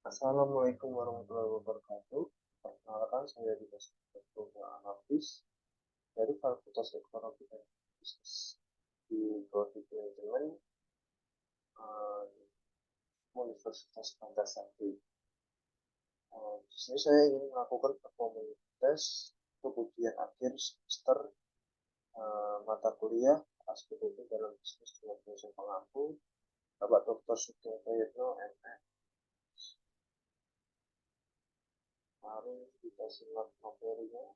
Assalamualaikum warahmatullahi wabarakatuh. Perkenalkan, saya Dimas Putra Anafis dari Fakultas Ekonomi dan Bisnis di Prodi Manajemen eh, Universitas Pancasila. Di sini saya ingin melakukan performance test kemudian akhir semester mata kuliah SPPT dalam bisnis dengan dosen pengampu Bapak Dr. Sugeng Prayitno, MA. Mari kita simak materinya.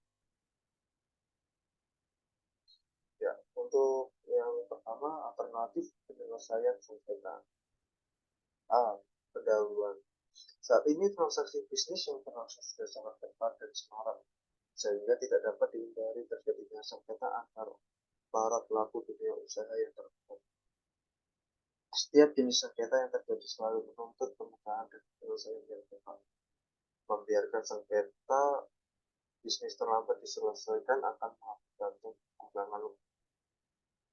Ya, untuk yang pertama, alternatif penyelesaian sengketa. A. Pendahuluan. Saat ini transaksi bisnis yang berlangsung sudah sangat ketat dan semarak, sehingga tidak dapat dihindari terjadinya sengketa antar para pelaku dunia usaha yang terlibat. Setiap jenis sengketa yang terjadi selalu menuntut pembukaan dan penyelesaian yang cepat. Membiarkan sengketa bisnis terlambat diselesaikan akan mengakibatkan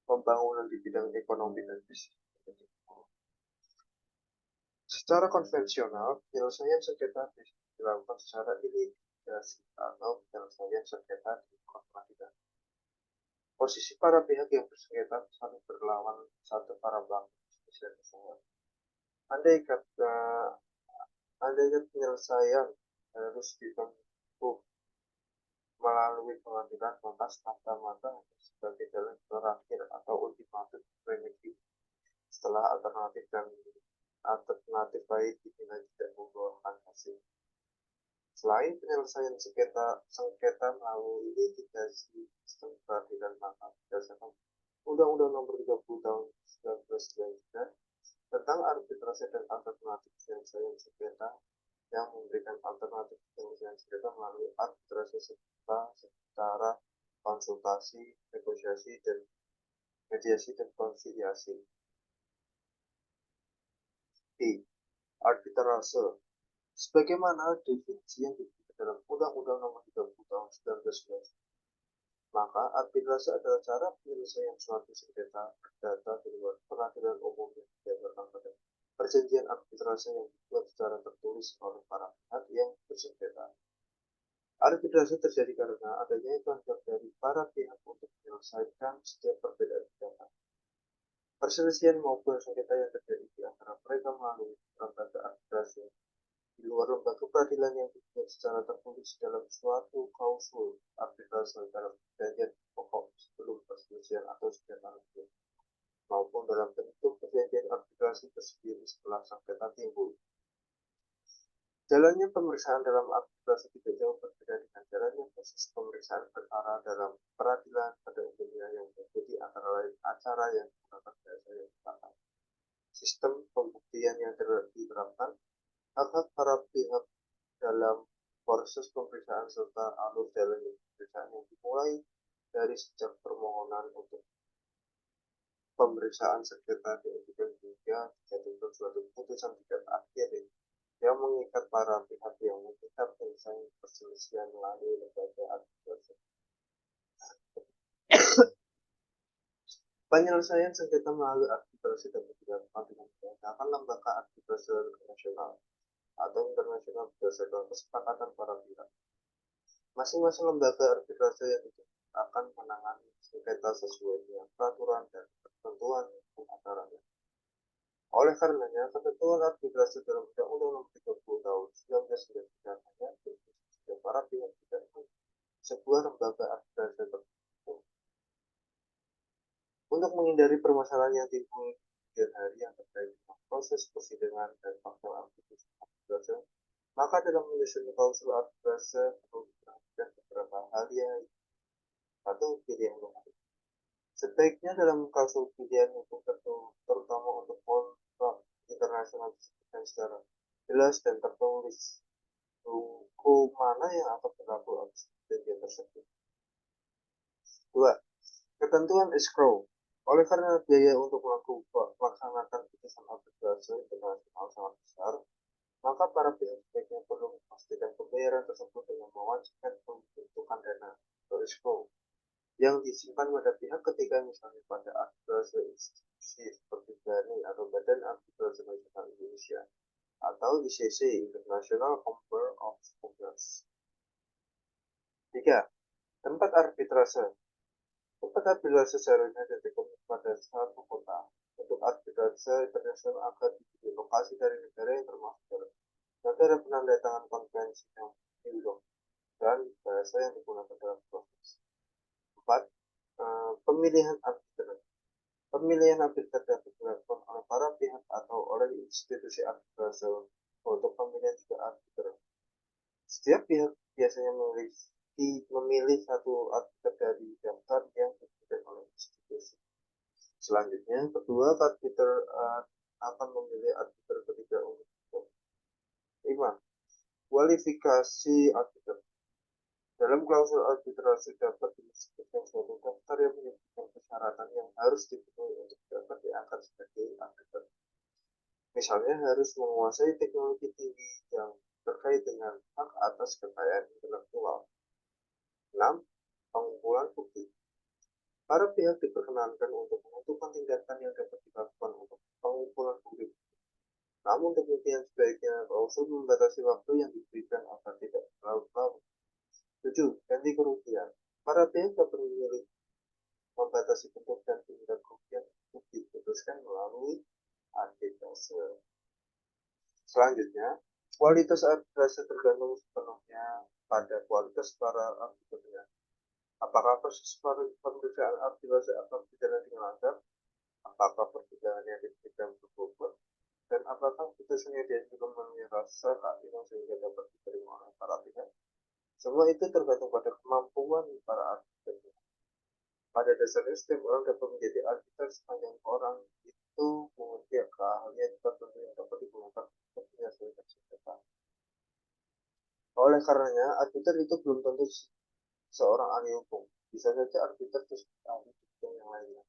pembangunan di bidang ekonomi dan bisnis. Secara konvensional, penyelesaian sengketa dilakukan secara litiasi atau penyelesaian sengketa di pengadilan. Posisi para pihak yang bersengketa saling berlawan satu para pelaku bisnis dan usaha. Andai kata penyelesaian harus ditempuh melalui pengadilan, maka semata-mata sebagai jalan terakhir atau ultimatum remedi setelah alternatif baik dinilai tidak membuahkan hasil. Selain penyelesaian sengketa melalui litigasi sistem peradilan, maka berdasarkan Undang-Undang Nomor 30 Tahun 1999 tentang arbitrase dan alternatif penyelesaian sengketa yang memberikan alternatif penyelesaian sengketa melalui arbitrase secara konsultasi, negosiasi, dan mediasi dan konsiliasi. B. Arbitrase. Sebagaimana definisi yang diberikan dalam Undang-Undang Nomor 30 Tahun 1999, maka arbitrase adalah cara penyelesaian suatu sengketa perdata di luar peradilan umum yang didasarkan pada perjanjian arbitrase yang dibuat secara tertulis oleh para pihak yang bersengketa. Arbitrase terjadi karena adanya kehendak dari para pihak untuk menyelesaikan setiap perbedaan pendapat, perselisihan maupun sengketa yang terjadi di antara mereka melalui lembaga arbitrase di luar lembaga peradilan yang dibuat secara tertulis dalam suatu klausul arbitrase dalam perjanjian pokok sebelum perselisihan atau sengketa lanjut, maupun dalam bentuk perjanjian arbitrase tersendiri setelah sengketa timbul. Jalannya pemeriksaan dalam arbitrase tidak jauh berbeda dengan jalannya proses pemeriksaan perkara dalam peradilan pada umumnya yang mengikuti antara lain acara yang menggunakan bahasa yang sepakat, sistem pembuktian yang diterapkan, hak-hak para pihak dalam proses pemeriksaan serta alur jalannya pemeriksaan yang dimulai dari sejak permohonan untuk pemeriksaan sengketa diajukan hingga dijatuhkan suatu putusan tingkat akhir yang mengikat para pihak yang meminta penyelesaian perselisihan melalui lembaga arbitrase. Penyelesaian sengketa melalui arbitrase dapat dilakukan dengan menggunakan lembaga arbitrase nasional atau internasional berdasarkan kesepakatan para pihak. Masing-masing lembaga arbitrase yang akan menangani sengketa sesuai dengan peraturan dan ketentuan hukum acaranya. Oleh karenanya, ketentuan arbitrase dalam Undang-Undang Nomor 30 Tahun 1999 hanya berfungsi para pihak tidak sebuah lembaga arbitrase tertentu. Untuk menghindari permasalahan yang timbul di kemudian hari yang terkait dengan proses persidangan dan faktor arbitrase, maka dalam menyusun klausul arbitrase perlu diperhatikan beberapa hal yang satu pilihan menarik. Sebaiknya dalam klausul pilihan hukum terutama untuk kontrak internasional disebutkan secara jelas dan tertulis hukum mana yang akan berlaku atas perjanjian tersebut. 2. Ketentuan escrow. Oleh karena biaya untuk melaksanakan putusan arbitrase internasional sangat besar, maka para pihak sebaiknya perlu memastikan pembayaran tersebut dengan mewajibkan pembentukan dana atau escrow yang disimpan pada pihak ketiga, misalnya pada arbitrase institusi seperti BNI atau Badan Arbitrase Nasional Indonesia. atau ICC, International Court of Commerce. 3. Tempat arbitrase. Tempat arbitrase seharusnya ditentukan pada satu kota. Untuk arbitrase internasional akan di lokasi dari negara yang termasuk negara penandatangan konvensi yang New dan bahasa yang digunakan dalam proses. 4. Pemilihan arbiter. Pemilihan arbiter dapat dilakukan oleh para pihak atau oleh institusi arbitrase untuk pemilihan 3 arbiter. Setiap pihak biasanya memilih satu arbiter dari daftar yang diberikan oleh institusi. Selanjutnya, kedua arbiter akan memilih arbiter ketiga untuk 5. Kualifikasi arbiter. Dalam klausul arbitrase dapat disebutkan suatu daftar yang menyebutkan persyaratan yang harus dipenuhi untuk dapat diangkat sebagai arbiter. Misalnya harus menguasai teknologi tinggi yang terkait dengan hak atas kekayaan intelektual. 6. Pengumpulan bukti. Para pihak diperkenankan untuk menentukan tindakan yang dapat dilakukan untuk pengumpulan bukti. Namun demikian sebaiknya klausul membatasi waktu yang diberikan agar tidak terlalu lama. 7. Ganti kerugian. Para pihak dapat memilih membatasi bentuk dan tingkat kerugian untuk diputuskan melalui arbitrase. Selanjutnya, kualitas arbitrase tergantung sepenuhnya pada kualitas para arbiternya. Apakah proses pemeriksaan arbitrase akan berjalan dengan lancar? Apakah persidangannya diberikan berbobot? Dan apakah putusannya juga memenuhi rasa keadilan sehingga dapat diterima oleh para pihak? Semua itu tergantung pada kemampuan para arbiter. Pada dasarnya setiap orang dapat menjadi arbiter sepanjang orang itu mengerti keahlian tertentu yang dapat digunakan untuk menyelesaikan sengketa. Oleh karenanya, arbiter itu belum tentu seorang ahli hukum. Bisa saja arbiter tersebut ahli hukum yang lainnya.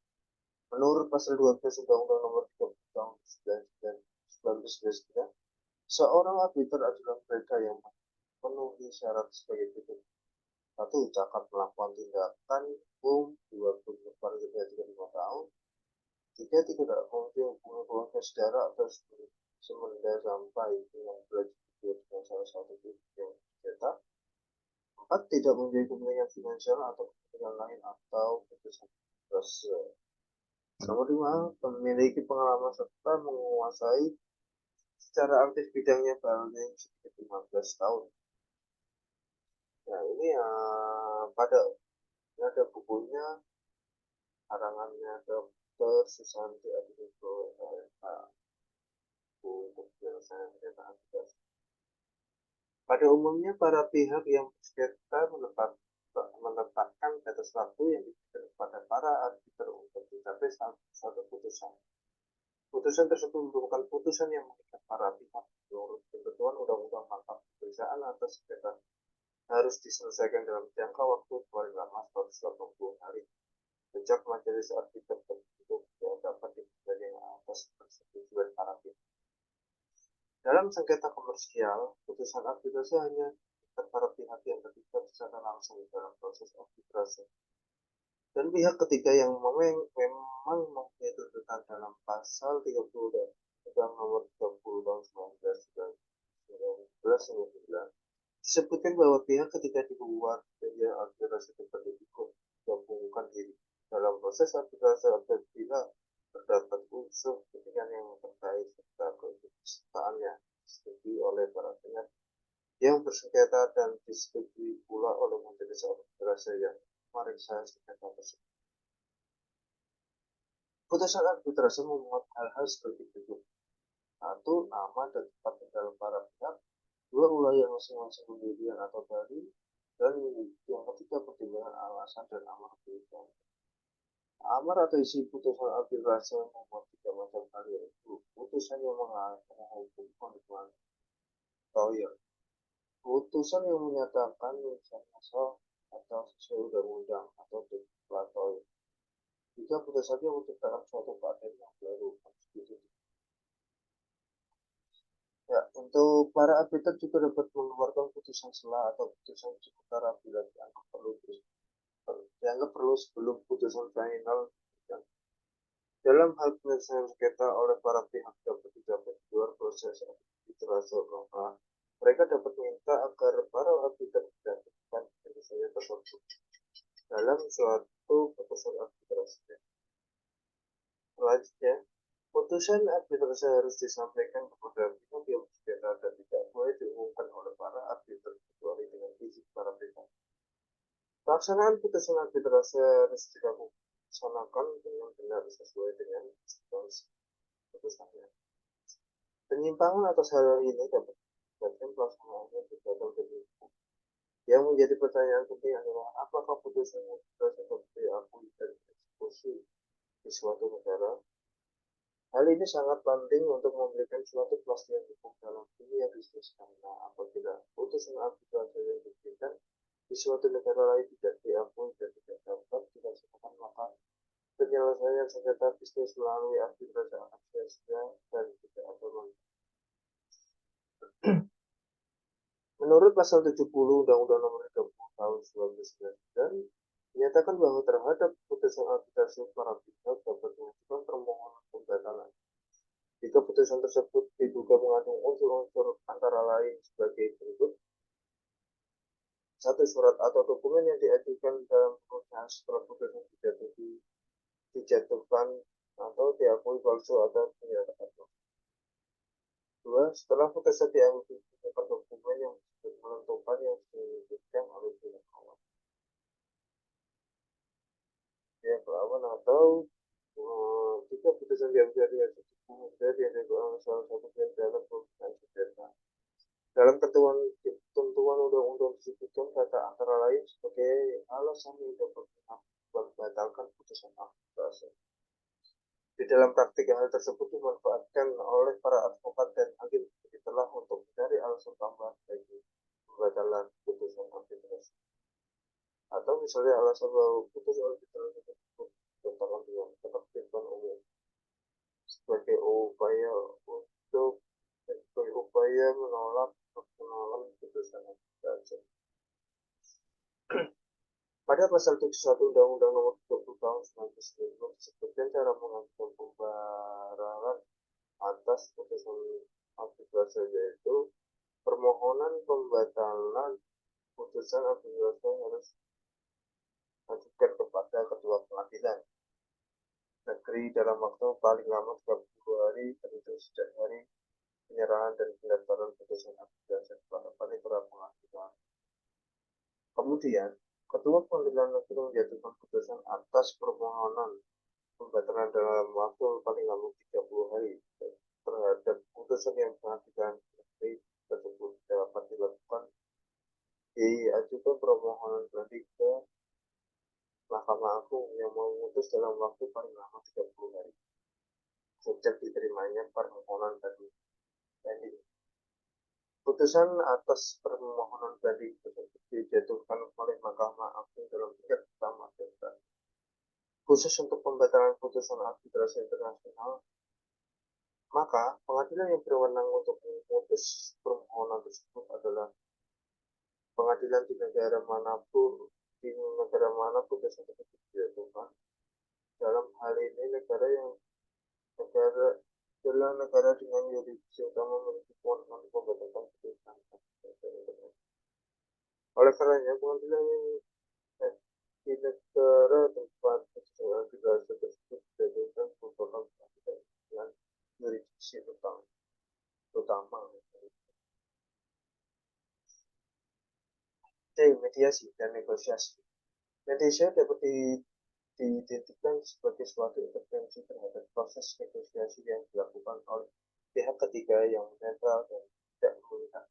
Menurut pasal 12 Undang-Undang Nomor 30 Tahun 1999, seorang arbiter adalah mereka yang memenuhi syarat sebagai berikut. 1. Cakap melakukan tindakan hukum. 2. Paling tidak 35 tahun. 3. Tidak memiliki hubungan keluarga saudara atau semenda sampai dengan belajar dengan salah satu pihak yang bersengketa. 4. Tidak memiliki kepentingan finansial atau kepentingan lain atau keputusan berhasil. Nomor 5. Memiliki pengalaman serta menguasai secara aktif bidangnya paling sedikit 15 tahun. Nah, ini ada bukunya, karangannya Dr. Susanti Adiwiko untuk penyelesaian sengketa arbitral. Pada umumnya, para pihak yang bersengketa menetapkan batas waktu yang diberikan kepada para arbiter untuk mencapai suatu putusan. Putusan tersebut merupakan putusan yang mengikat para pihak menurut ketentuan undang-undang, maka pemeriksaan atas sengketa harus diselesaikan dalam jangka waktu paling lama 180 hari sejak majelis arbiter terbentuk yang dapat dipilih atas persetujuan para pihak. Dalam sengketa komersial, putusan arbitrase hanya mengikat para pihak yang terlibat secara langsung dalam proses arbitrase. Dan pihak ketiga yang memang mempunyai tuntutan dalam pasal 30 Undang Nomor 30 Tahun 1999 disebutkan bahwa pihak ketiga di luar dari arbitrase dapat digabungkan diri dalam proses arbitrase apabila terdapat unsur kepentingan yang terkait serta keikutsertaannya disetujui oleh para pihak yang bersengketa dan disetujui pula oleh majelis arbitrase yang memeriksa sengketa tersebut. Putusan arbitrase memuat hal-hal seperti berikut. 1. Nama dan tempat tinggal para pihak. 2. Wilayah masing-masing pendirian atau baru. Dan yang ketiga, pertimbangan alasan dan amar putusan. Amar atau isi putusan arbitrase memuat 3 macam hal, yaitu putusan yang menghubungkan dengan lawyer, putusan yang menyatakan misalnya sah atau sesuai undang-undang atau deklarator. 3. Putusan yang menciptakan suatu keadaan yang baru konstitusi. Ya, untuk para arbiter juga dapat mengeluarkan putusan sela atau putusan sementara bila dianggap perlu sebelum putusan final. Dalam hal penyelesaian sengketa oleh para pihak dapat didapat di luar proses arbitrase Putusan arbitrase harus disampaikan kepada pihak yang berbeda dan tidak boleh diumumkan oleh para arbiter kecuali dengan izin para pihak. Pelaksanaan putusan arbitrase harus dilaksanakan dengan benar sesuai dengan substansi putusannya. Penyimpangan atas hal ini dapat menyebabkan pelaksanaannya berbagai bentuk. Yang menjadi pertanyaan penting adalah apakah putusan arbitrase dapat diakui dan dieksekusi di suatu negara. Hal ini sangat penting untuk memberikan suatu kepastian hukum dalam dunia bisnis karena apabila putusan arbitrase yang diberikan di suatu negara lain tidak diakui dan tidak dapat dilaksanakan, maka penyelesaian sengketa bisnis melalui arbitrase akan sia-sia dan tidak aman. Menurut pasal 70 Undang-Undang Nomor 30 Tahun 1999 menyatakan bahwa terhadap putusan arbitrase para pihak dapat mengajukan permohonan pembatalan jika putusan tersebut diduga mengandung unsur-unsur antara lain sebagai berikut. Satu, surat atau dokumen yang diajukan dalam proses setelah putusan dijatuhkan atau diakui palsu atau menyatakan palsu. Dua, setelah putusan diakui dokumen yang menentukan yang disebutkan oleh pihak lawan. Pihak lawan atau jika putusan diambil dari kemudian diajukan oleh salah satu pihak dalam proses sengketa. Dalam ketentuan undang-undang disebutkan kata antara lain sebagai alasan yang dapat membatalkan putusan arbitrase. Di dalam praktik hal tersebut dimanfaatkan oleh para advokat dan hakim telah untuk mencari alasan tambahan bagi pembatalan putusan arbitrase. Atau misalnya alasan bahwa putusan arbitrase tersebut bertentangan dengan ketertiban umum sebagai upaya menolak perkenalan putusan arbitrase. Pada pasal 71 Undang-Undang Nomor 20 Tahun 1999 disebutkan cara mengajukan pembatalan atas putusan arbitrase, yaitu permohonan pembatalan putusan arbitrase harus diajukan kepada ketua pengadilan negeri dalam waktu paling lama 30 hari terhitung sejak hari penyerahan dan pendaftaran putusan arbitrase kepada panitera pengadilan. Kemudian, ketua pengadilan negeri menjatuhkan putusan atas permohonan pembatalan dalam waktu paling lama 30 hari terhadap putusan yang pengadilan negeri tersebut dapat dilakukan diajukan permohonan banding ke Mahkamah Agung yang memutus dalam waktu paling lama 30 hari sejak diterimanya permohonan banding. Putusan atas permohonan banding tersebut dijatuhkan oleh Mahkamah Agung dalam tingkat pertama dan terakhir. Khusus untuk pembatalan putusan arbitrase internasional, maka pengadilan yang berwenang untuk memutus permohonan tersebut adalah pengadilan di negara manapun putusan tersebut dijatuhkan. Dalam hal ini negara dengan yurisdiksi utama memiliki kewenangan untuk membatalkan putusan arbitrase. Oleh karenanya, pengadilan di negara tempat putusan arbitrase tersebut dijatuhkan merupakan pengadilan dengan yurisdiksi utama. Mediasi dan negosiasi. Mediasi dapat diidentikan sebagai suatu intervensi terhadap proses negosiasi yang dilakukan oleh pihak ketiga yang netral dan tidak memihak.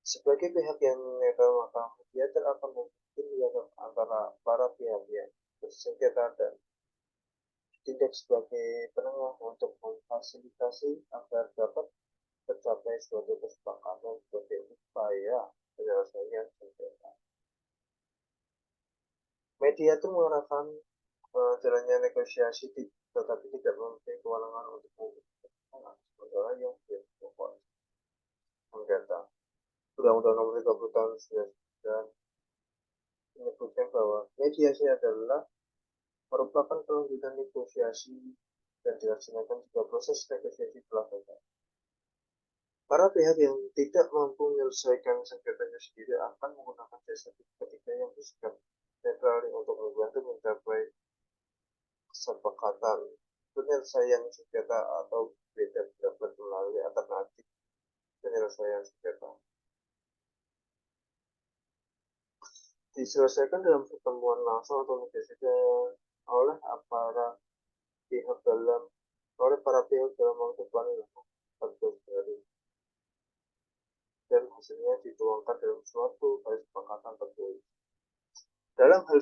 Sebagai pihak yang netral, maka mediator akan membangun dialog antara para pihak yang bersengketa dan ditindak sebagai penengah untuk memfasilitasi agar dapat tercapai suatu kesepakatan sebagai upaya penyelesaian sengketa. Mediator mengarahkan jalannya negosiasi, tetapi tidak memiliki kewenangan untuk memutuskan masalah yang pokok sengketa. Undang-Undang Nomor 30 Tahun 1999 menyebutkan bahwa mediasi adalah merupakan kelanjutan negosiasi dan dilaksanakan jika proses negosiasi telah selesai. Para pihak yang tidak mampu menyelesaikan sengketanya sendiri akan menggunakan jasa ketiga yang bersikap netral untuk membantu mencapai kesepakatan. penyelesaian sengketa atau beda pendapat melalui alternatif penyelesaian sengketa. Diselesaikan dalam pertemuan langsung atau mediasi oleh para pihak dalam waktu paling lama 14 hari, dan hasilnya dituangkan dalam suatu kesepakatan tertulis. Dalam hal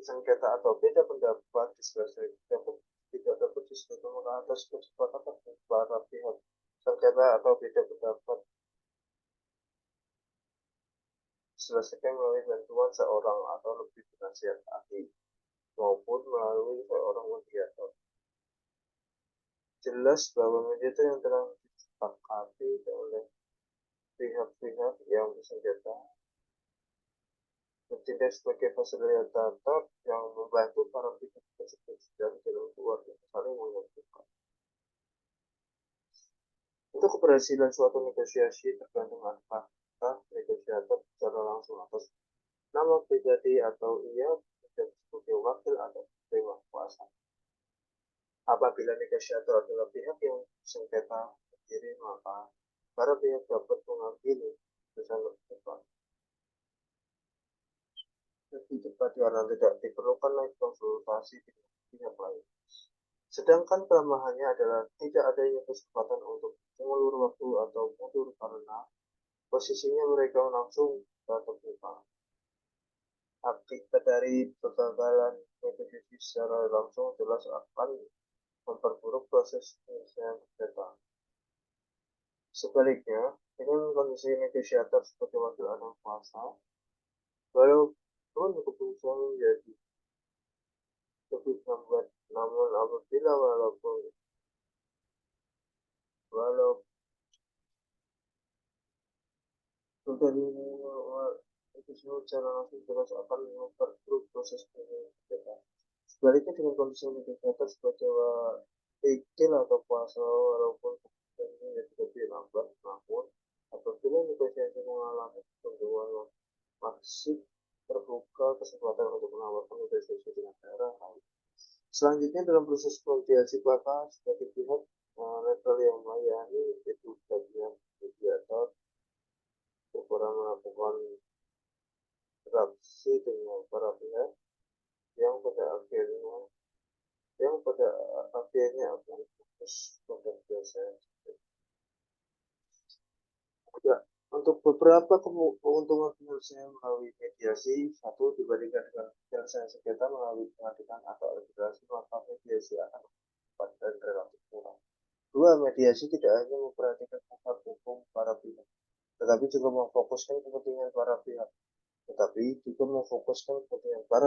sengketa atau beda pendapat tidak dapat diselesaikan atas kesepakatan para pihak. Sengketa atau beda pendapat diselesaikan melalui bantuan seorang atau lebih penasihat ahli maupun melalui seorang mediator. Jelas bahwa mediator yang telah disepakati oleh pihak-pihak yang bersengketa bertindak sebagai fasilitator yang membantu para pihak tersebut dan dalam keluarga saling menguntungkan. Untuk keberhasilan suatu negosiasi tergantung apakah negosiator secara langsung atas nama pribadi atau ia menjadi sebagai wakil atau terima kuasa. Apabila negosiator adalah pihak yang sengketa sendiri, maka para pihak dapat mengambil keputusan lebih cepat. Lebih cepat karena tidak diperlukan lagi konsultasi dengan pihak lain. Sedangkan kelemahannya adalah tidak adanya kesempatan untuk mengulur waktu atau mundur karena posisinya mereka langsung terbuka. Akibat dari kegagalan negosiasi secara langsung jelas akan memperburuk proses penyelesaian sengketa. Sebaliknya, dengan kondisi negosiator sebagai wakil atau kuasa, walaupun keputusan menjadi lebih lambat, namun apabila walaupun dari itu semua secara langsung jelas akan memperburuk proses penyelesaian. Sebaliknya, dengan kondisi negosiator sebagai wakil atau kuasa, walaupun keputusannya menjadi lebih lambat, namun apabila negosiasi mengalami kegagalan, masih terbuka kesempatan untuk menawarkan negosiasi dengan daerah lain. Selanjutnya, dalam proses mediasi, maka sebagai pihak netral yang melayani itu bagian mediator berperan melakukan interaksi dengan para pihak yang pada akhirnya akan fokus pada penyelesaian. Ya, untuk beberapa keuntungan penyelesaian melalui mediasi, satu, dibandingkan dengan penyelesaian sengketa melalui pengadilan atau arbitrase, maka mediasi akan cepat dan relatif murah. Dua, mediasi tidak hanya memperhatikan hak hukum para pihak, tetapi juga memfokuskan kepentingan para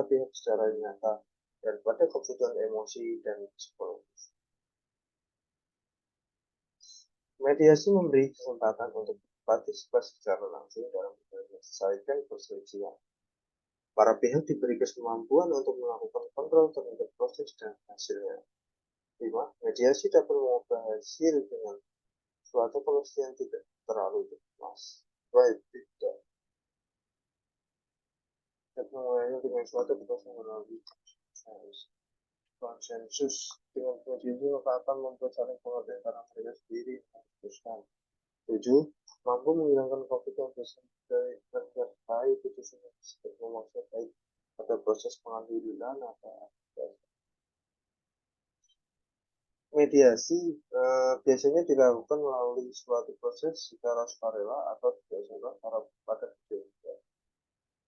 pihak secara nyata dan pada kebutuhan emosi dan psikologis. Mediasi memberi kesempatan untuk partisipasi secara langsung dalam menyelesaikan perselisihan. Para pihak diberi kemampuan untuk melakukan kontrol terhadap proses dan hasilnya. 5. Mediasi dapat mengubah hasil dengan suatu kepastian tidak terlalu cemas. Baik, tidak. Dapat mengulangi dengan suatu kepastian melalui konsensus. Dengan mediasi maka akan membuat saling pengertian karena mereka sendiri memutuskan. 7. Mampu menghilangkan konflik yang terkait putusan tersebut memaksa baik pada proses pengadilan atau mediasi biasanya dilakukan melalui suatu proses secara sukarela atau berdasarkan pada kejadian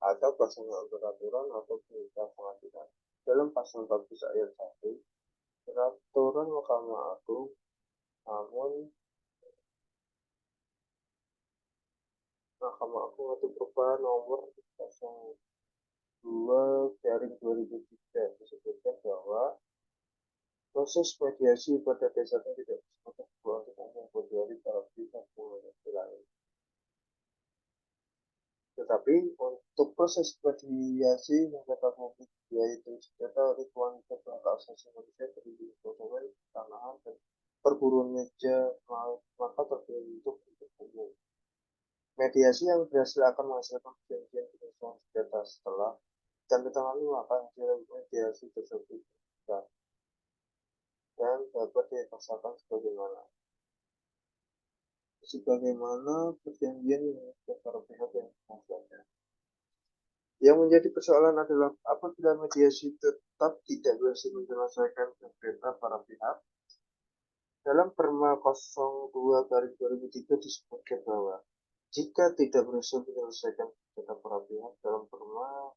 atau pelaksanaan peraturan atau perintah pengadilan. Dalam pasal 14 ayat 1 peraturan Mahkamah Agung, namun Mahkamah Agung atau perubahan nomor 02/2003 disebutkan bahwa proses mediasi pada dasarnya tidak bersifat untuk umum kecuali para pihak menghadapi lain. Tetapi untuk proses mediasi sengketa publik, yaitu sengketa wanita hak asasi manusia, perlindungan konsumen, tanahan, dan perburuan meja, maka terbentuk untuk umum. Mediasi yang berhasil akan menghasilkan perjanjian penyelesaian sengketa setelah ditandatangani, maka hasil mediasi tersebut dan dapat dipaksakan sebagaimana perjanjian yang mengikat para pihak yang menguasainya. Yang menjadi persoalan adalah apabila mediasi tetap tidak berhasil menyelesaikan sengketa para pihak. Dalam Perma 02/2003 disebutkan bahwa jika tidak berhasil menyelesaikan sengketa para pihak dalam Perma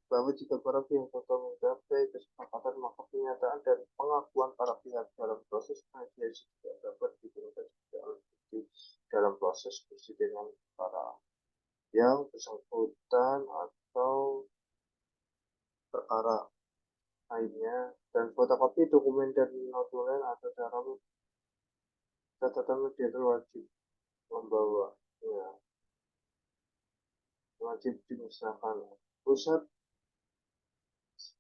bahwa jika para pihak total mencapai kesepakatan, maka pernyataan dan pengakuan para pihak dalam proses mediasi tidak dapat digunakan sebagai alat bukti dalam proses persidangan perkara yang bersangkutan atau perkara lainnya, dan fotokopi dokumen dan notulen atau dalam catatan mediator wajib dimusnahkan.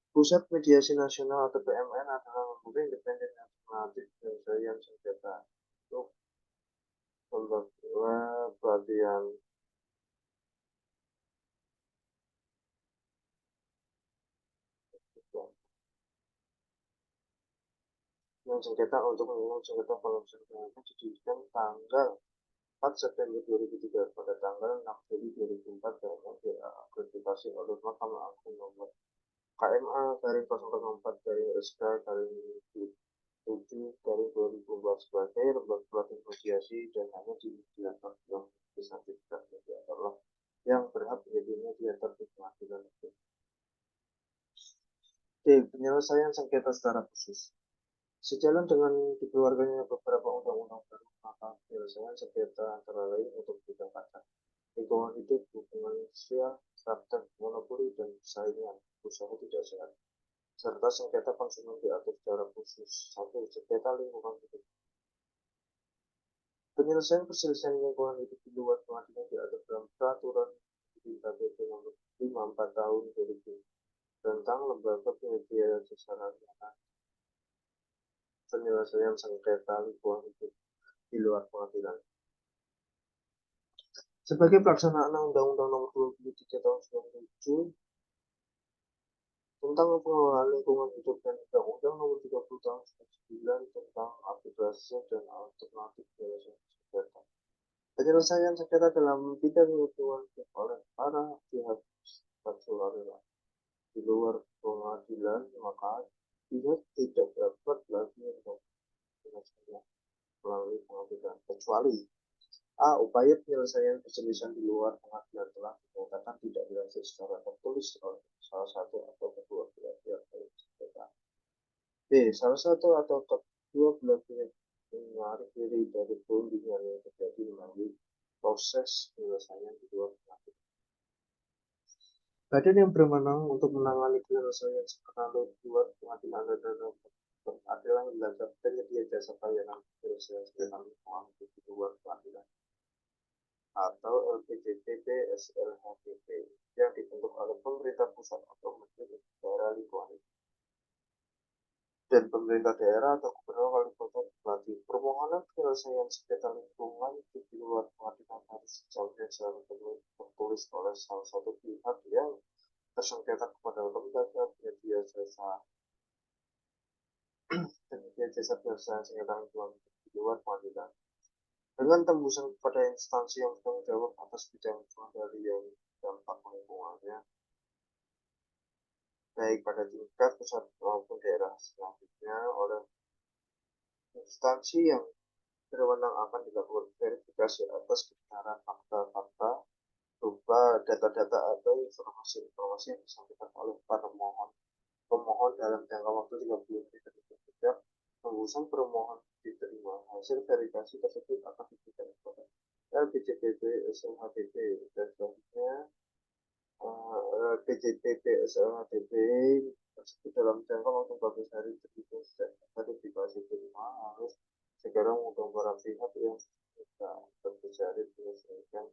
Pusat Mediasi Nasional atau PMN adalah lembaga independen yang melatih penyelesaian sengketa untuk lembaga pelatihan yang sengketa untuk menyelesaikan sengketa penyelesaian sengketa didirikan tanggal 4 September 2003 pada tanggal 6 Juli 2004 dan diakreditasi oleh Mahkamah Agung nomor KMA garing 004 garing SK garing 7 garing 2014 sebagai lembaga pelatihan mediasi, dan hanya di mediator yang sertifikat mediator lah yang berhak menjadi mediator di pengadilan negeri. D. Penyelesaian sengketa secara khusus. Sejalan dengan dikeluarkannya beberapa undang-undang baru, maka penyelesaian sengketa antara lain untuk bidang pajak, lingkungan hidup, hubungan sosial, praktek monopoli dan persaingan usaha tidak sehat, serta sengketa konsumen diatur secara khusus. 1. Sengketa lingkungan hidup. Penyelesaian perselisihan lingkungan hidup di luar pengadilan diatur dalam peraturan KPP nomor 54 tahun 2000 tentang lembaga penyedia jasa layanan penyelesaian sengketa lingkungan hidup di luar pengadilan. Sebagai pelaksanaan Undang-Undang Nomor 23 Tahun 1997 tentang pengelolaan lingkungan hidup dan Undang-Undang Nomor 30 Tahun 1999 tentang arbitrase dan alternatif penyelesaian sengketa. Penyelesaian sengketa dalam bidang lingkungan oleh para pihak sukarela di luar pengadilan, maka pihak tidak dapat lagi menyelesaikan melalui pengadilan, kecuali A. Upaya penyelesaian perselisihan di luar pengadilan telah dinyatakan tidak berhasil secara tertulis oleh salah satu atau kedua belah pihak dalam sengketa. B. Salah satu atau kedua belah pihak menarik diri dari perundingan yang terjadi melalui proses penyelesaian di luar pengadilan. Badan yang berwenang untuk menangani penyelesaian sengketa di luar pengadilan adalah adalah lembaga penyedia jasa layanan penyelesaian sengketa lingkungan di luar pengadilan atau LPJPP SLHPP yang dibentuk oleh pemerintah pusat atau menteri daerah lingkungan dan pemerintah daerah atau gubernur wali kota bupati. Permohonan penyelesaian sengketa lingkungan di luar pengadilan harus dijalankan secara tertulis oleh salah satu pihak yang tersengketa kepada lembaga penyedia jasa penyelesaian sengketa lingkungan di luar pengadilan dengan tembusan kepada instansi yang bertanggung jawab atas bidang pengendalian dampak lingkungannya, baik pada tingkat pusat maupun daerah. Selanjutnya, oleh instansi yang berwenang akan dilakukan verifikasi atas kebenaran fakta-fakta berupa data-data atau informasi-informasi yang disampaikan oleh pemohon dalam jangka waktu 30 menit sejak tembusan permohonan diterima. Hasil verifikasi tersebut akan diberikan kepada LPJPP SLHPP dan selanjutnya LPJPP SLHPP tersebut dalam jangka waktu 14 hari terhitung sejak verifikasi diterima harus segera mengundang para pihak yang sudah berbicara menyelesaikan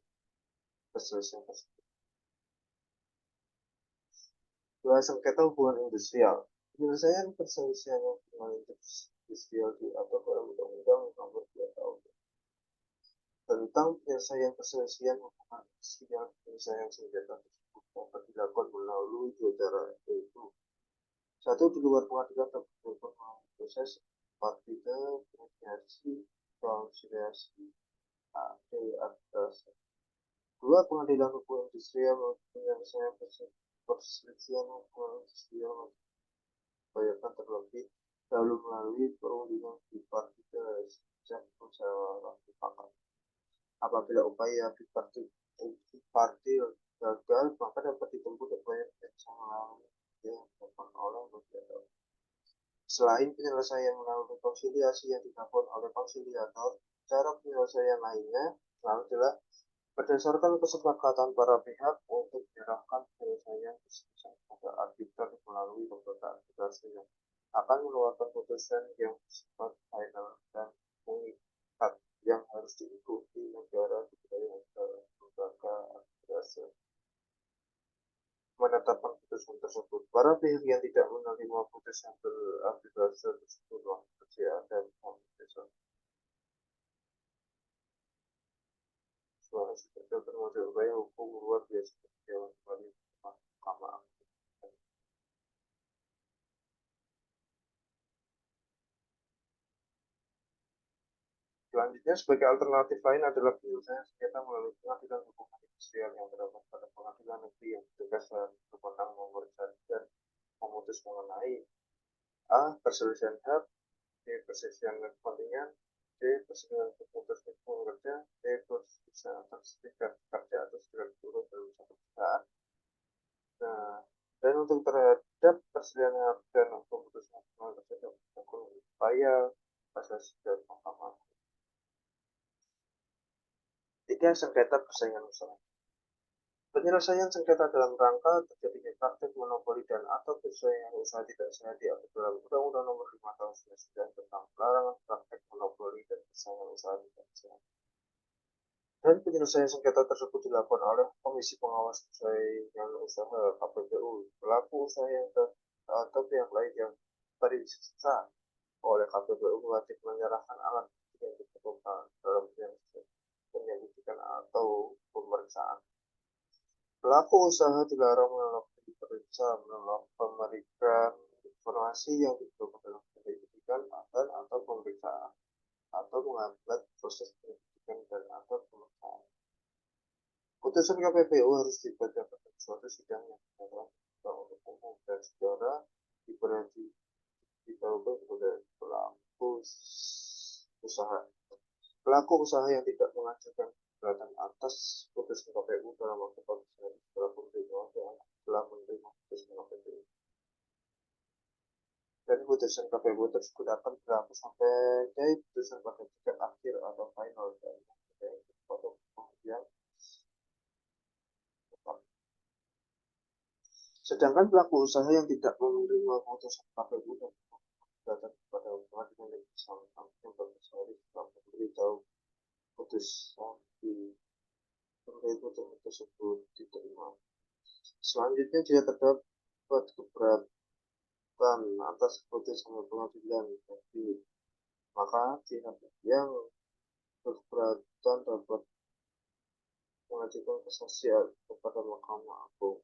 perselisihan tersebut. 2. Sengketa hubungan industrial. Penyelesaian perselisihan hubungan industrial diatur dalam Undang-Undang Nomor 2 Tahun tentang penyelesaian perselisihan hubungan industrial. Penyelesaian sengketa tersebut dapat dilakukan melalui dua cara, yaitu Satu, di luar pengadilan terdapat proses partida, mediasi, konsiliasi, AD, dua, pengadilan hukum industrial penyelesaian perselisihan hubungan industrial membayarkan terlebih dahulu melalui perundingan di partida sejak musyawarah mufakat. Apabila upaya bipartit gagal, maka dapat ditempuh upaya penyelesaian yang dilakukan oleh mediator. Selain penyelesaian melalui konsiliasi yang dilakukan oleh konsiliator, cara penyelesaian lainnya adalah berdasarkan kesepakatan para pihak untuk menyerahkan penyelesaian perselisihan pada arbiter melalui lembaga arbitrase yang akan mengeluarkan putusan yang bersifat final dan mengikat yang harus diikuti negara di wilayah lembaga arbitrase menetapkan putusan tersebut. Para pihak yang tidak menerima putusan berarbitrase tersebut bersedia dan putusan suara seperti termasuk upaya hukum luar biasa Dewan Kembali Mahkamah. Selanjutnya, sebagai alternatif lain adalah penyelesaian sengketa melalui pengadilan hukum industrial yang terdapat pada pengadilan negeri yang bertugas dan berwenang memeriksa dan memutus mengenai A. Perselisihan hak, B. Perselisihan kepentingan, C. Perselisihan putus pekerja, D. Perselisihan antar serikat kerja atau serikat buruh dalam satu perusahaan. Nah, dan untuk terhadap perselisihan hak dan pemutusan hubungan kerja dilakukan upaya kasasi dan mahkamah. Tiga, sengketa persaingan usaha. Penyelesaian sengketa dalam rangka terjadinya praktik monopoli dan atau persaingan usaha tidak sehat diatur dalam Undang-Undang Nomor 5 Tahun 1999 tentang pelarangan praktik monopoli dan persaingan usaha tidak sehat. Dan penyelesaian sengketa tersebut dilakukan oleh Komisi Pengawas Persaingan Usaha (KPPU), pelaku usaha yang atau pihak lain yang diperiksa oleh KPPU wajib menyerahkan alat bukti yang diperlukan dalam penyelidikan atau pemeriksaan. Pelaku usaha dilarang menolak diperiksa, menolak memberikan informasi yang diperlukan dalam penyelidikan dan atau pemeriksaan, atau menghambat proses penyelidikan dan atau pemeriksaan. Putusan KPPU harus dibaca pada suatu sidang yang dinyatakan untuk umum dan saudara diberitahukan kepada pelaku usaha. Pelaku usaha yang tidak mengajukan keberatan atas putusan KPPU dalam waktu 14 hari setelah pemberitahuan telah menerima putusan KPPU. Dan putusan KPPU tersebut akan berlaku sampai putusan pada tingkat akhir atau final dan pada yang sedangkan pelaku usaha yang tidak menerima putusan KPPU dan keberatan kepada pengadilan negeri sampai 14 hari setelah memberitahu putusan putusan tersebut diterima. Selanjutnya, jika terdapat keberatan atas putusan pengadilan negeri, maka pihak yang berkeberatan dapat mengajukan kasasi kepada Mahkamah Agung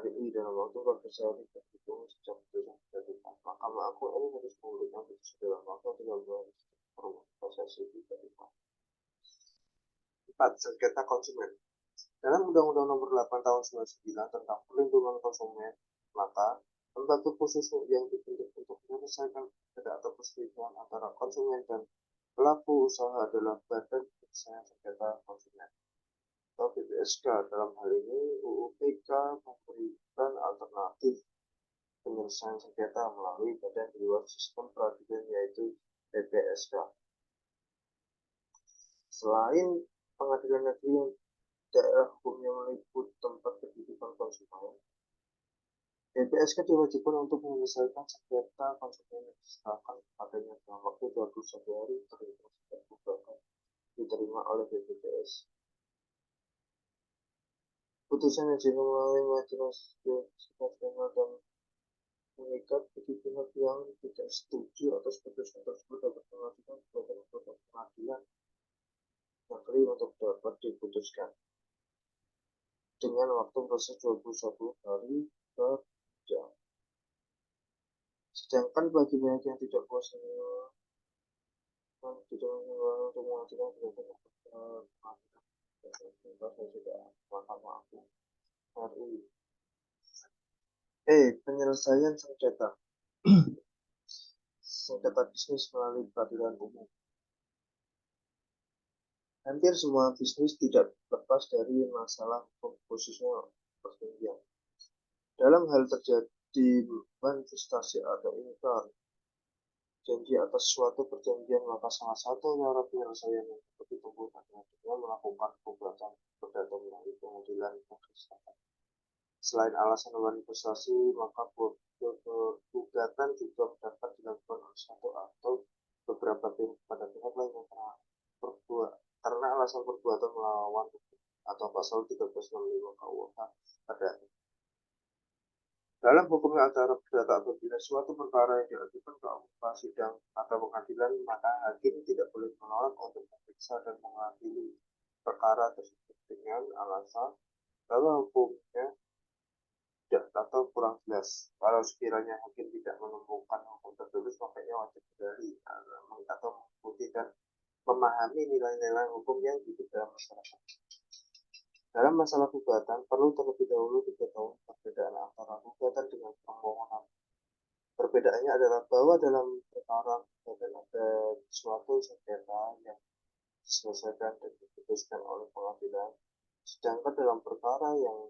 RI dalam waktu 14 hari terhitung sejak putusan diterima. Mahkamah Agung RI harus memberikan putusan dalam waktu 30 hari setelah kasasi diterima. 4. Sengketa konsumen. Dalam Undang-Undang Nomor 8 Tahun 1999 tentang Perlindungan Konsumen, maka lembaga khusus yang dibentuk untuk menyelesaikan perbedaan atau perselisihan antara konsumen dan pelaku usaha adalah Badan Penyelesaian Sengketa Konsumen atau BPSK. Dalam hal ini, UU PK memberikan alternatif penyelesaian sengketa melalui badan di luar sistem peradilan yaitu BPSK. Selain pengadilan negeri yang daerah hukumnya meliput tempat kehidupan konsumen, BPSK diwajibkan untuk menyelesaikan sengketa konsumen yang diserahkan kepadanya dalam waktu 21 hari terhitung sejak gugatan diterima oleh BPJS. Putusan yang melalui majelis nasional dan mengikat bagi pihak yang tidak setuju atas putusan tersebut dapat mengajukan kepada pengadilan negeri untuk dapat diputuskan dengan waktu proses 21 hari kembali ke jam. Sedangkan bagi banyak yang tidak puas dengan tidak untuk mengajukan gugatan saya sudah mahkamah agung RI. Penyelesaian sengketa sengketa bisnis melalui peradilan umum. Hampir semua bisnis tidak lepas dari masalah hukum, khususnya perjanjian. Dalam hal terjadi manifestasi atau ingkar janji atas suatu perjanjian, maka salah satu cara penyelesaian yang dapat ditempuh adalah dengan melakukan gugatan perdata melalui pengadilan administratif. Selain alasan manifestasi, maka gugatan juga dapat dilakukan oleh satu atau beberapa pihak pada pihak lain yang karena alasan perbuatan melawan atau pasal 1365 KUH pada dalam hukumnya acara perdata, apabila suatu perkara yang diajukan ke sidang atau pengadilan, maka hakim tidak boleh menolak untuk memeriksa dan mengadili perkara tersebut dengan alasan bahwa hukumnya tidak atau kurang jelas. Kalau sekiranya hakim tidak menemukan hukum tertulis, makanya wajib dari atau mengikuti dan memahami nilai-nilai hukum yang hidup dalam masyarakat. Dalam masalah gugatan, perlu terlebih dahulu diketahui perbedaan antara gugatan dengan permohonan. Perbedaannya adalah bahwa dalam perkara gugatan ada suatu sengketa yang diselesaikan dan diputuskan oleh pengadilan, sedangkan dalam perkara yang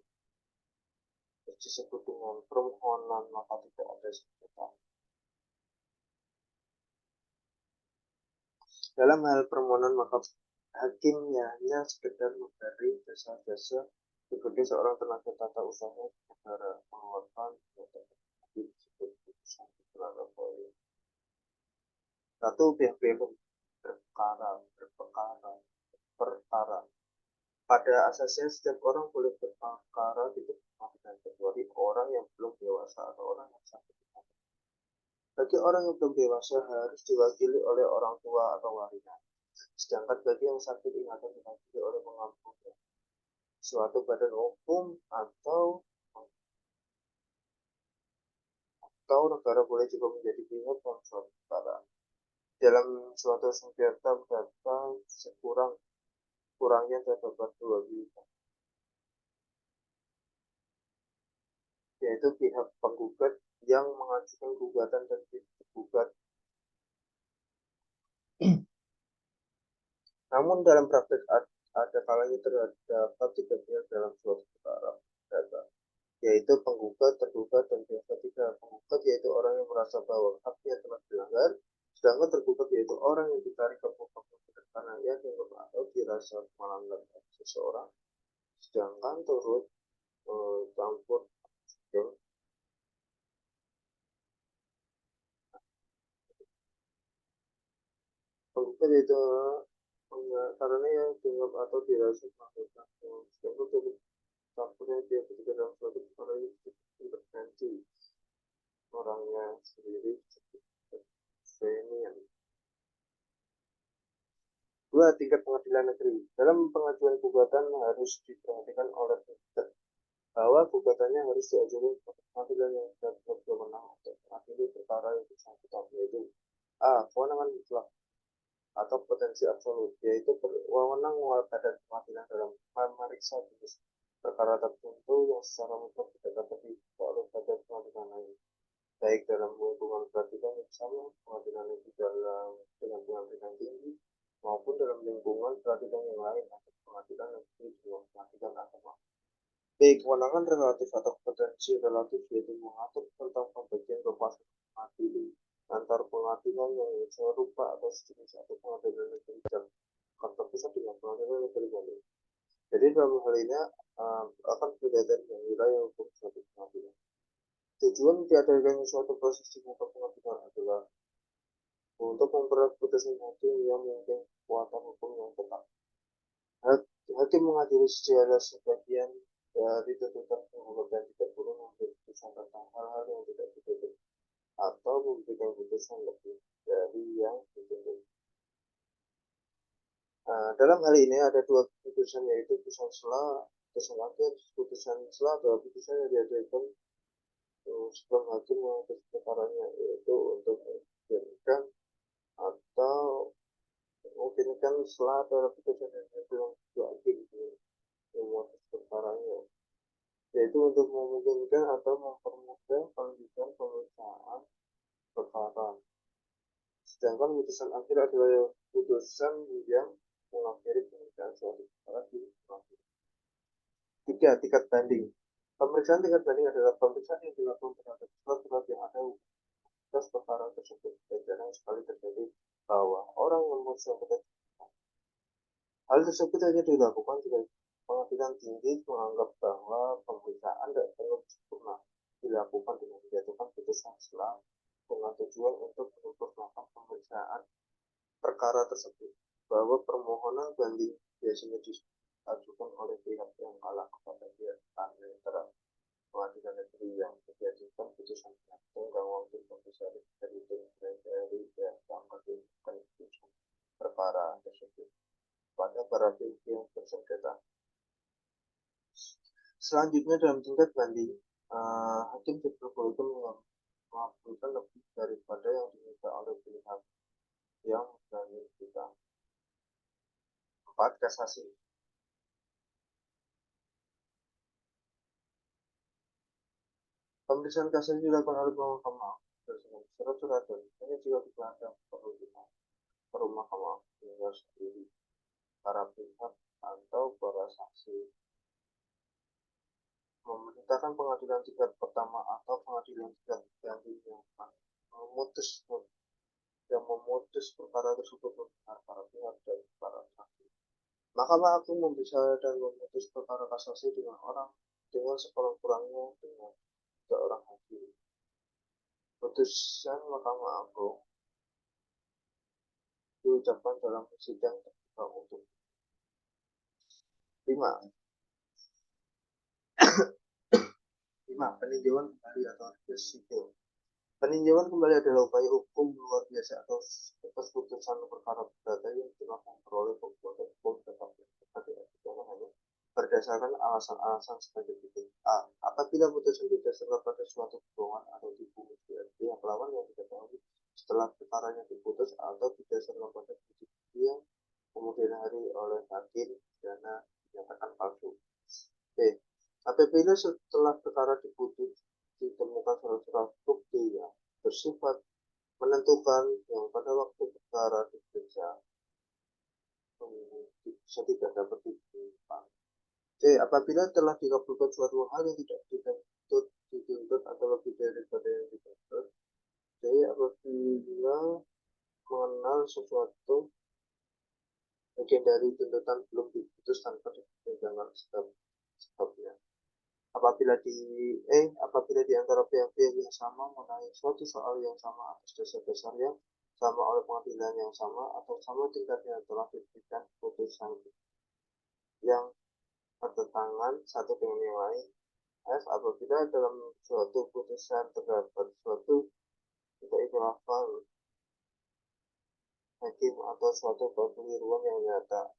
disebut dengan permohonan maka tidak ada sengketa. Dalam hal permohonan, maka hakimnya hanya sekedar memberi jasa-jasa sebagai seorang tenaga tata usaha negara mengeluarkan disebut putusan satu pihak-pihak perkara. Pada asasnya setiap orang boleh berperkara di pengadilan kecuali orang yang belum dewasa atau orang yang sakit. Bagi orang yang belum dewasa harus diwakili oleh orang tua atau warinya. Sedangkan bagi yang sakit ingatan diwakili oleh pengampungnya, suatu badan hukum atau negara boleh juga menjadi pihak dalam suatu perkara. Dalam suatu sengketa data sekurang-kurangnya terdapat dua pihak, yaitu pihak penggugat yang mengajukan gugatan dan pihak tergugat. Namun dalam praktek ada kalanya terdapat tiga pihak dalam suatu perkara data, yaitu penggugat, tergugat, dan pihak ketiga. Penggugat yaitu orang yang merasa bahwa haknya telah dilanggar, sedangkan tergugat yaitu orang yang ditarik ke pokok karena ia dianggap atau dirasa melanggar hak seseorang, sedangkan turut campur penggugat yaitu karena yang dianggap atau dirasa melanggar hak, sedangkan turut campurnya dia ketiga dalam suatu perkara yang intervensi orangnya sendiri. Dua, tingkat pengadilan negeri. Dalam pengajuan gugatan harus diperhatikan oleh penggugat bahwa gugatannya harus diajukan ke pengadilan yang dapat berwenang untuk mengadili perkara yang bersangkutan, yaitu a. kewenangan mutlak atau potensi absolut, yaitu wewenang badan pengadilan dalam memeriksa jenis perkara tertentu yang secara mutlak tidak dapat dibuka oleh badan pengadilan lain, baik dalam lingkungan peradilan yang sama, pengadilan negeri dengan pengadilan tinggi, maupun dalam lingkungan peradilan yang lain atau pengadilan negeri dengan pengadilan agama. B. Kewenangan relatif atau potensi relatif, yaitu mengatur tentang pembagian kekuasaan mengadili antar pengadilan yang serupa atau sejenis atau pengadilan negeri Jakarta Pusat dengan pengadilan negeri Bandung. Jadi dalam hal ini akan berbeda dengan wilayah hukum suatu pengadilan. Tujuan diadakannya suatu proses di muka pengadilan adalah untuk memperoleh putusan hakim yang memiliki kekuatan hukum yang tetap. Hakim mengadili secara sebagian dari tuntutan penggugat dan tidak perlu mengambil putusan tentang hal-hal yang tidak dituntut atau memberikan putusan lebih dari yang dituntut. Dalam hal ini ada dua putusan, yaitu putusan sela putusan akhir. Putusan selah adalah putusan yang dihadirkan sebelum hakim memutus perkaranya, yaitu untuk memungkinkan atau memungkinkan selah adalah putusan yang dihadirkan hakim memutus perkaranya, yaitu untuk memungkinkan atau mempermudah kelanjutan pemeriksaan perkara. Sedangkan putusan akhir adalah putusan yang mengakhiri pemeriksaan suatu perkara di pengadilan. 3. Tingkat banding. Pemeriksaan tingkat banding adalah pemeriksaan yang dilakukan terhadap surat-surat yang ada atas perkara tersebut. Dan jarang sekali terjadi bahwa orang yang bersangkutan. Hal tersebut hanya dilakukan jika pengadilan tinggi menganggap bahwa pemeriksaan tidak perlu sempurna dilakukan dengan menjatuhkan putusan selah dengan tujuan untuk menyempurnakan pemeriksaan perkara tersebut, bahwa permohonan banding biasanya diajukan oleh pihak yang kalah kepada pihak netral pengadilan negeri yang menjadikan putusan tenggang waktu pemeriksaan dari pihak yang menjatuhkan putusan perkara tersebut pada para pihak yang bersengketa. Selanjutnya dalam tingkat banding, hakim diperbolehkan mengabulkan lebih daripada yang diminta oleh pihak yang mendalilkan. 4. Kasasi. Pemeriksaan kasasi dilakukan oleh mahkamah dengan surat-surat dan hanya jika dipandang perlu ke mahkamah tinggal sendiri para pihak atau para saksi memerintahkan pengadilan tingkat pertama atau pengadilan tingkat banding yang memutus perkara tersebut mendengar para pihak dan para saksi. Mahkamah Agung memeriksa dan memutus perkara kasasi dengan sekurang-kurangnya dengan 3 orang hakim. Putusan Mahkamah Agung diucapkan dalam sidang terbuka untuk 5. Peninjauan kembali atau resiko. Peninjauan kembali adalah upaya hukum luar biasa atau atas putusan perkara perdata yang telah memperoleh kekuatan hukum tetap berdasarkan alasan-alasan sebagai berikut. A. Apabila putusan didasarkan pada suatu kebohongan atau tipu muslihat pihak lawan yang diketahui setelah perkaranya diputus atau didasarkan pada bukti yang kemudian hari oleh hakim pidana dinyatakan palsu. B. Apabila setelah perkara diputus ditemukan surat-surat bukti yang bersifat menentukan yang pada waktu perkara diperiksa bisa tidak dapat ditemukan. C. Apabila telah dikabulkan suatu hal yang tidak dituntut atau lebih daripada yang dituntut. D. Apabila mengenal sesuatu bagian dari tuntutan belum diputus tanpa dipertimbangkan sebabnya. Apabila di antara pihak-pihak yang sama mengenai suatu soal yang sama atas dasar-dasar yang sama oleh pengadilan yang sama atau sama tingkatnya telah diberikan putusan yang bertentangan satu dengan yang lain. F. Apabila dalam suatu putusan terdapat suatu kekhilafan hakim atau suatu kekeliruan yang nyata,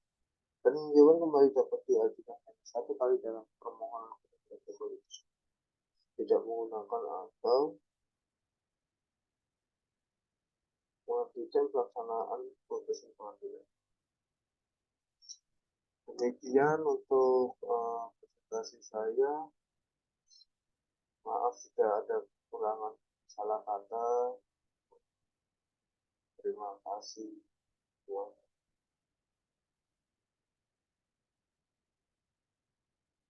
peninjauan kembali dapat diajukan hanya 1 kali dalam permohonan tidak menggunakan atau menghentikan pelaksanaan putusan pengadilan. Demikian untuk presentasi saya. Maaf jika ada kekurangan salah kata. Terima kasih.